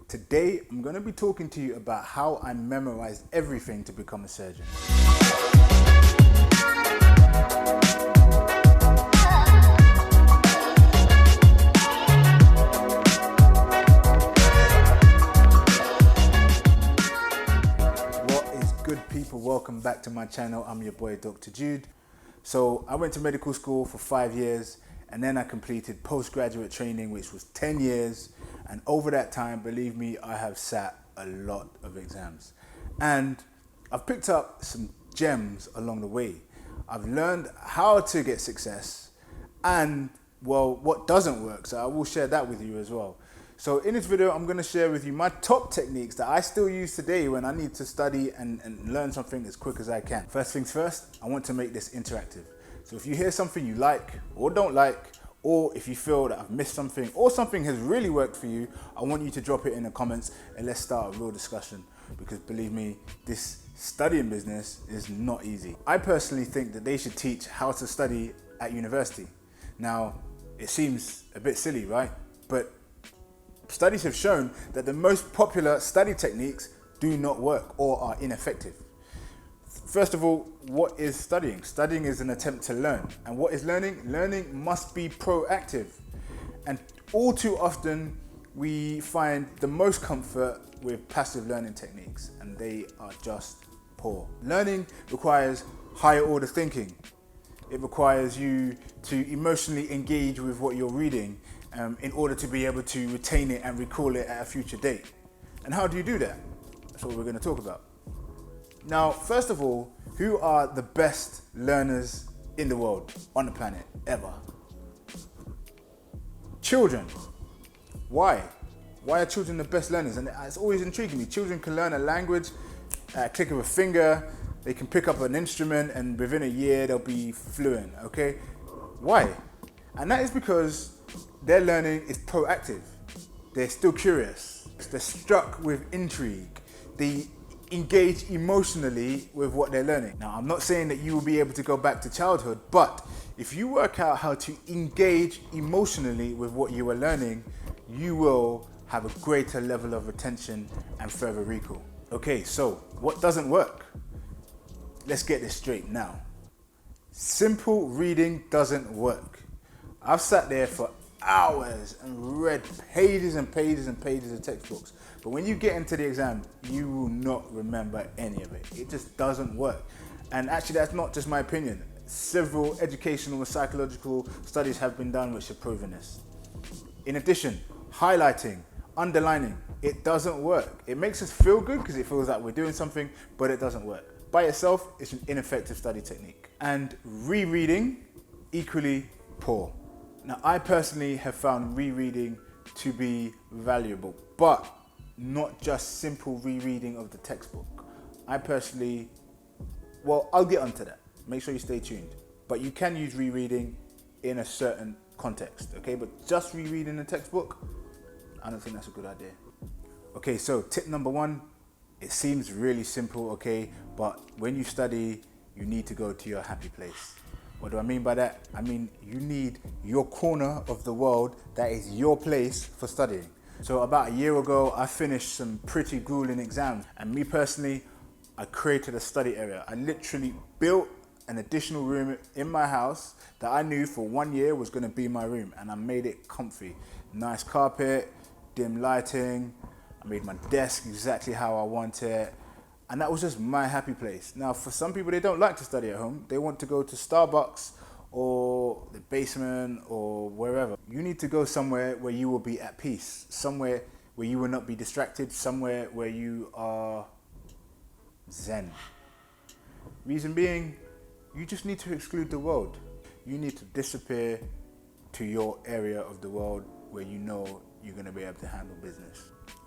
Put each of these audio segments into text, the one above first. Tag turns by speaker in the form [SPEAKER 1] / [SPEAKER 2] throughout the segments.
[SPEAKER 1] Today, I'm going to be talking to you about how I memorized everything to become a surgeon. What is good, people? Welcome back to my channel. I'm your boy, Dr. Jude. So I went to medical school for 5 years, and then I completed postgraduate training, which was 10 years. And over that time, believe me, I have sat a lot of exams. And I've picked up some gems along the way. I've learned how to get success and, well, what doesn't work. So I will share that with you as well. So in this video, I'm going to share with you my top techniques that I still use today when I need to study and learn something as quick as I can. First things first, I want to make this interactive. So if you hear something you like or don't like, or if you feel that I've missed something or something has really worked for you, I want you to drop it in the comments and let's start a real discussion, because believe me, this studying business is not easy. I personally think that they should teach how to study at university. Now, it seems a bit silly, right? But studies have shown that the most popular study techniques do not work or are ineffective. First of all, what is studying? Studying is an attempt to learn. And what is learning? Learning must be proactive. And all too often, we find the most comfort with passive learning techniques, and they are just poor. Learning requires higher order thinking. It requires you to emotionally engage with what you're reading in order to be able to retain it and recall it at a future date. And how do you do that? That's what we're going to talk about. Now, first of all, who are the best learners in the world, on the planet, ever? Children. Why? Why are children the best learners? And it's always intriguing me. Children can learn a language at a click of a finger. They can pick up an instrument, and within a year, they'll be fluent, okay? Why? And that is because their learning is proactive. They're still curious. They're struck with intrigue. They engage emotionally with what they're learning. Now, I'm not saying that you will be able to go back to childhood, but if you work out how to engage emotionally with what you are learning, you will have a greater level of retention and further recall. Okay, so what doesn't work? Let's get this straight now. Simple reading doesn't work. I've sat there for hours and read pages and pages and pages of textbooks. But when you get into the exam, you will not remember any of it. It just doesn't work. And actually, that's not just my opinion. Several educational and psychological studies have been done which have proven this. In addition, highlighting, underlining, it doesn't work. It makes us feel good because it feels like we're doing something, but it doesn't work. By itself, it's an ineffective study technique. And rereading, equally poor. Now, I personally have found rereading to be valuable, but not just simple rereading of the textbook. I personally, well, I'll get onto that. Make sure you stay tuned. But you can use rereading in a certain context, okay? But just rereading the textbook, I don't think that's a good idea. Okay, so tip number one, it seems really simple, okay? But when you study, you need to go to your happy place. What do I mean by that? I mean, you need your corner of the world that is your place for studying. So about a year ago, I finished some pretty grueling exams. And me personally, I created a study area. I literally built an additional room in my house that I knew for 1 year was gonna be my room. And I made it comfy. Nice carpet, dim lighting. I made my desk exactly how I want it. And that was just my happy place. Now, for some people, they don't like to study at home. They want to go to Starbucks or the basement or wherever. You need to go somewhere where you will be at peace, somewhere where you will not be distracted, somewhere where you are zen. Reason being, you just need to exclude the world. You need to disappear to your area of the world where you know you're going to be able to handle business.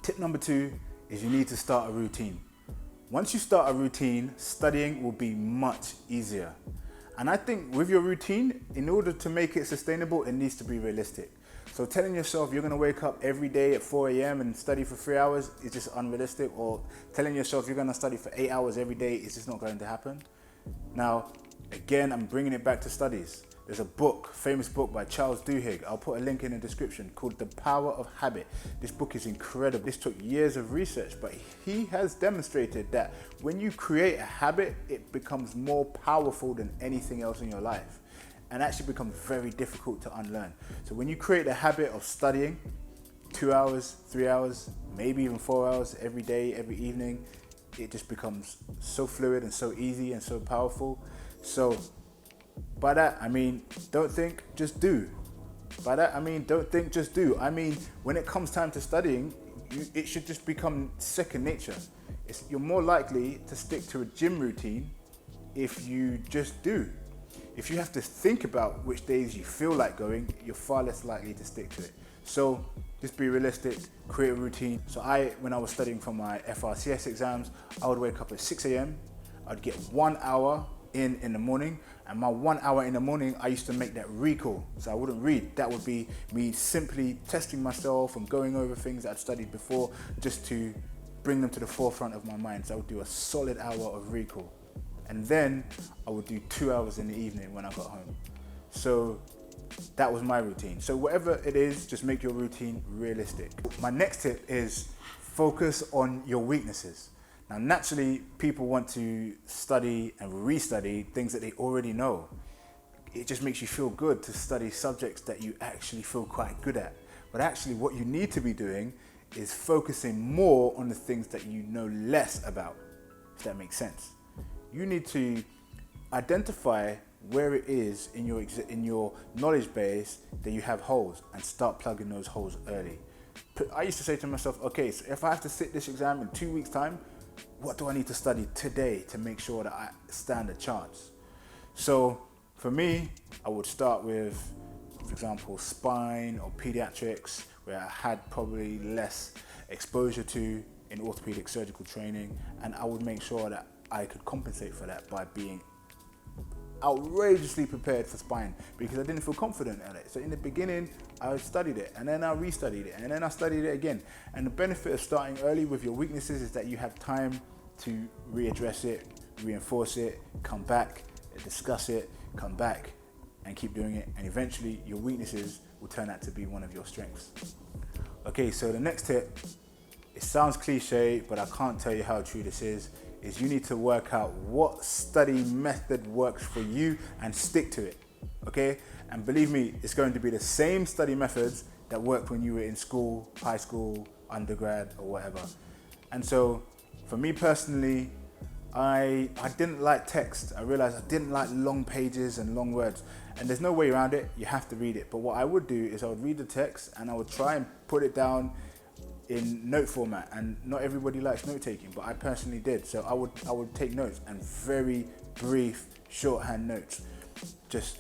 [SPEAKER 1] Tip number 2 is you need to start a routine. Once you start a routine, studying will be much easier. And I think with your routine, in order to make it sustainable, it needs to be realistic. So telling yourself you're going to wake up every day at 4 a.m. and study for 3 hours is just unrealistic. Or telling yourself you're going to study for 8 hours every day is just not going to happen. Now, again, I'm bringing it back to studies. There's a book, famous book by Charles Duhigg. I'll put a link in the description, called The Power of Habit. This book is incredible. This took years of research, but he has demonstrated that when you create a habit, it becomes more powerful than anything else in your life, and actually becomes very difficult to unlearn. So when you create a habit of studying 2 hours, 3 hours, maybe even 4 hours every day, every evening, it just becomes so fluid and so easy and so powerful. So by that, I mean, don't think, just do. By that, I mean, don't think, just do. I mean, when it comes time to studying, it should just become second nature. You're more likely to stick to a gym routine if you just do. If you have to think about which days you feel like going, you're far less likely to stick to it. So just be realistic, create a routine. So when I was studying for my FRCS exams, I would wake up at 6 a.m. I'd get 1 hour in the morning, and my 1 hour in the morning, I used to make that recall. So I wouldn't read. That would be me simply testing myself and going over things that I'd studied before, just to bring them to the forefront of my mind. So I would do a solid hour of recall. And then I would do 2 hours in the evening when I got home. So that was my routine. So whatever it is, just make your routine realistic. My next tip is focus on your weaknesses. Now, naturally, people want to study and restudy things that they already know. It just makes you feel good to study subjects that you actually feel quite good at. But actually, what you need to be doing is focusing more on the things that you know less about, if that makes sense. You need to identify where it is in your knowledge base that you have holes, and start plugging those holes early. I used to say to myself, okay, so if I have to sit this exam in 2 weeks' time, what do I need to study today to make sure that I stand a chance? So for me, I would start with, for example, spine or pediatrics, where I had probably less exposure to in orthopedic surgical training, and I would make sure that I could compensate for that by being outrageously prepared for spine, because I didn't feel confident at it. So in the beginning, I studied it, and then I restudied it, and then I studied it again. And the benefit of starting early with your weaknesses is that you have time to readdress it, reinforce it, come back, discuss it, come back, and keep doing it. And eventually your weaknesses will turn out to be one of your strengths. Okay, so the next tip, it sounds cliche, but I can't tell you how true this is you need to work out what study method works for you and stick to it, okay? And believe me, it's going to be the same study methods that worked when you were in school, high school, undergrad, or whatever. And so, for me personally, I didn't like text. I realized I didn't like long pages and long words. And there's no way around it, you have to read it. But what I would do is I would read the text and I would try and put it down in note format, and not everybody likes note taking, but I personally did. So I would take notes, and very brief shorthand notes, just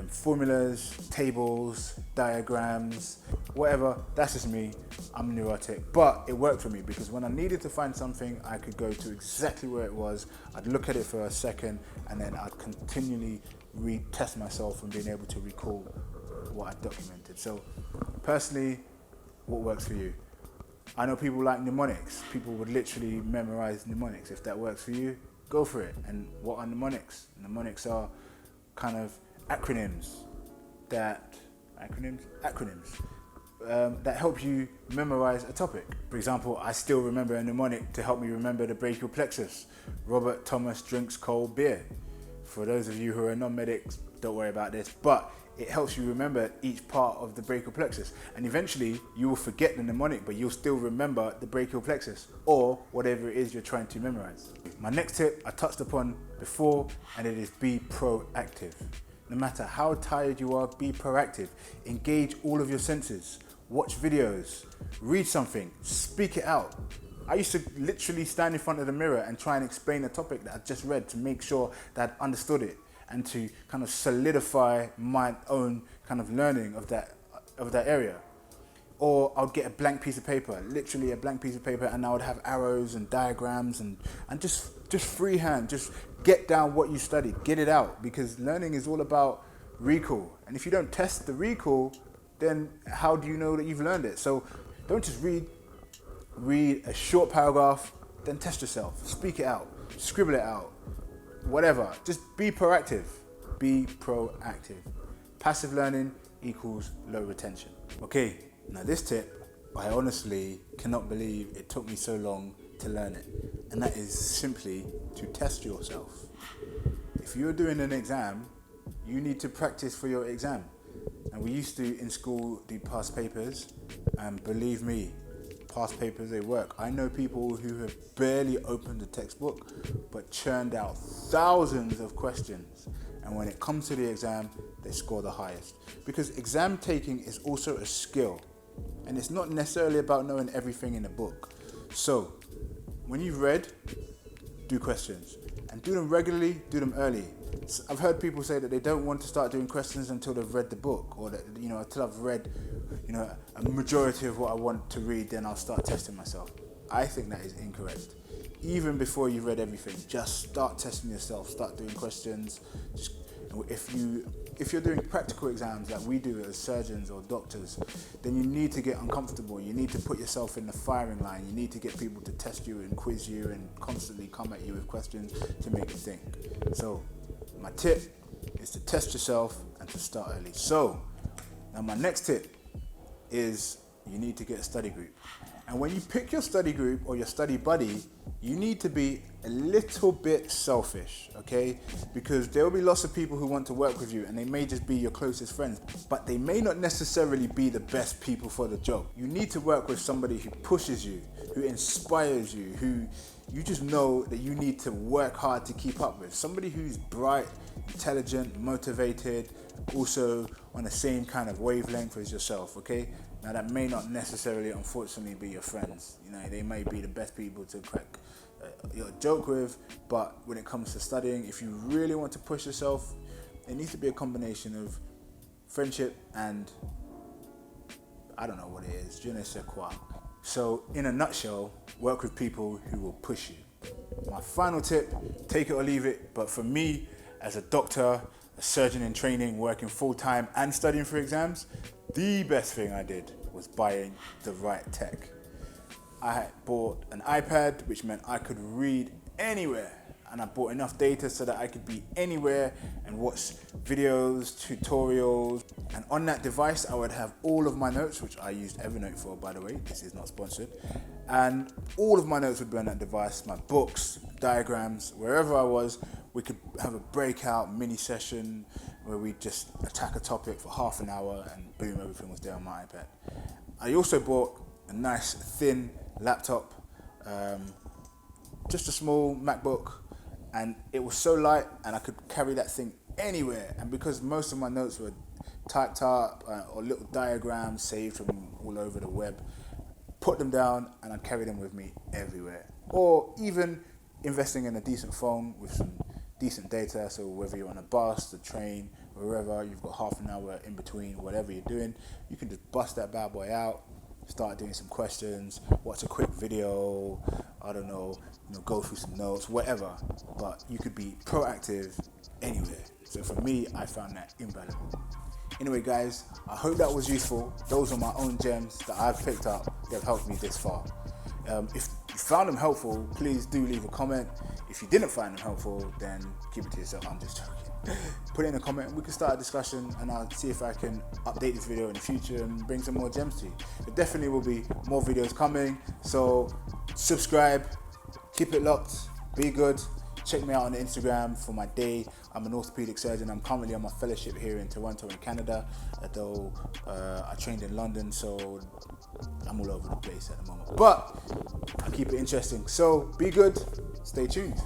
[SPEAKER 1] formulas, tables, diagrams, whatever. That's just me. I'm neurotic, but it worked for me, because when I needed to find something, I could go to exactly where it was. I'd look at it for a second, and then I'd continually retest myself and being able to recall what I documented. So personally, what works for you? I know people like mnemonics. People would literally memorize mnemonics. If that works for you, go for it. And what are mnemonics? Mnemonics are kind of acronyms that help you memorize a topic. For example, I still remember a mnemonic to help me remember the brachial plexus. Robert Thomas drinks cold beer. For those of you who are non-medics, don't worry about this, but it helps you remember each part of the brachial plexus. And eventually you will forget the mnemonic, but you'll still remember the brachial plexus or whatever it is you're trying to memorize. My next tip I touched upon before, and it is be proactive. No matter how tired you are, be proactive. Engage all of your senses. Watch videos, read something, speak it out. I used to literally stand in front of the mirror and try and explain a topic that I just read to make sure that I understood it, and to kind of solidify my own kind of learning of that area. Or I'll get a blank piece of paper, literally a blank piece of paper, and I would have arrows and diagrams and just freehand, just get down what you studied, get it out, because learning is all about recall. And if you don't test the recall, then how do you know that you've learned it? So don't just read a short paragraph, then test yourself, speak it out, scribble it out, whatever. Just be proactive. Be proactive. Passive learning equals low retention. Okay, now this tip, I honestly cannot believe it took me so long to learn it. And that is simply to test yourself. If you're doing an exam, you need to practice for your exam. And we used to, in school, do past papers. And believe me, past papers, they work. I know people who have barely opened a textbook, but churned out thousands of questions. And when it comes to the exam, they score the highest. Because exam taking is also a skill. And it's not necessarily about knowing everything in a book. So, when you've read, do questions. And do them regularly, do them early. I've heard people say that they don't want to start doing questions until they've read the book, or that, until I've read, a majority of what I want to read, then I'll start testing myself. I think that is incorrect. Even before you've read everything, just start testing yourself, start doing questions. If you're doing practical exams like we do as surgeons or doctors, then you need to get uncomfortable. You need to put yourself in the firing line. You need to get people to test you and quiz you and constantly come at you with questions to make you think. So my tip is to test yourself and to start early. So now my next tip is you need to get a study group. And when you pick your study group or your study buddy, you need to be a little bit selfish, okay? Because there will be lots of people who want to work with you and they may just be your closest friends, but they may not necessarily be the best people for the job. You need to work with somebody who pushes you, who inspires you, who you just know that you need to work hard to keep up with. Somebody who's bright, intelligent, motivated, also on the same kind of wavelength as yourself, okay? Now that may not necessarily, unfortunately, be your friends. They may be the best people to crack your joke with, but when it comes to studying, if you really want to push yourself, it needs to be a combination of friendship and, I don't know what it is, je ne sais quoi. So in a nutshell, work with people who will push you. My final tip, take it or leave it, but for me, as a doctor, a surgeon in training, working full-time and studying for exams, the best thing I did was buying the right tech. I bought an iPad, which meant I could read anywhere. And I bought enough data so that I could be anywhere and watch videos, tutorials. And on that device, I would have all of my notes, which I used Evernote for, by the way. This is not sponsored. And all of my notes would be on that device, my books, diagrams, wherever I was. We could have a breakout mini session where we just attack a topic for half an hour and boom, everything was there on my iPad. I also bought a nice thin laptop, just a small MacBook, and it was so light and I could carry that thing anywhere. And because most of my notes were typed up or little diagrams saved from all over the web, put them down and I'd carry them with me everywhere. Or even investing in a decent phone with some decent data, so whether you're on a bus, the train, wherever, you've got half an hour in between, whatever you're doing, you can just bust that bad boy out, start doing some questions, watch a quick video, I don't know, go through some notes, whatever. But you could be proactive anywhere. So for me, I found that invaluable. Anyway, guys, I hope that was useful. Those are my own gems that I've picked up that have helped me this far. If you found them helpful, please do leave a comment. If you didn't find them helpful, then keep it to yourself. I'm just joking. Put it in a comment and we can start a discussion, and I'll see if I can update this video in the future and bring some more gems to you. There definitely will be more videos coming, so subscribe, keep it locked, be good. Check me out on Instagram for my day. I'm an orthopedic surgeon. I'm currently on my fellowship here in Toronto in Canada, although I trained in London, so I'm all over the place at the moment. But I keep it interesting. So be good, stay tuned.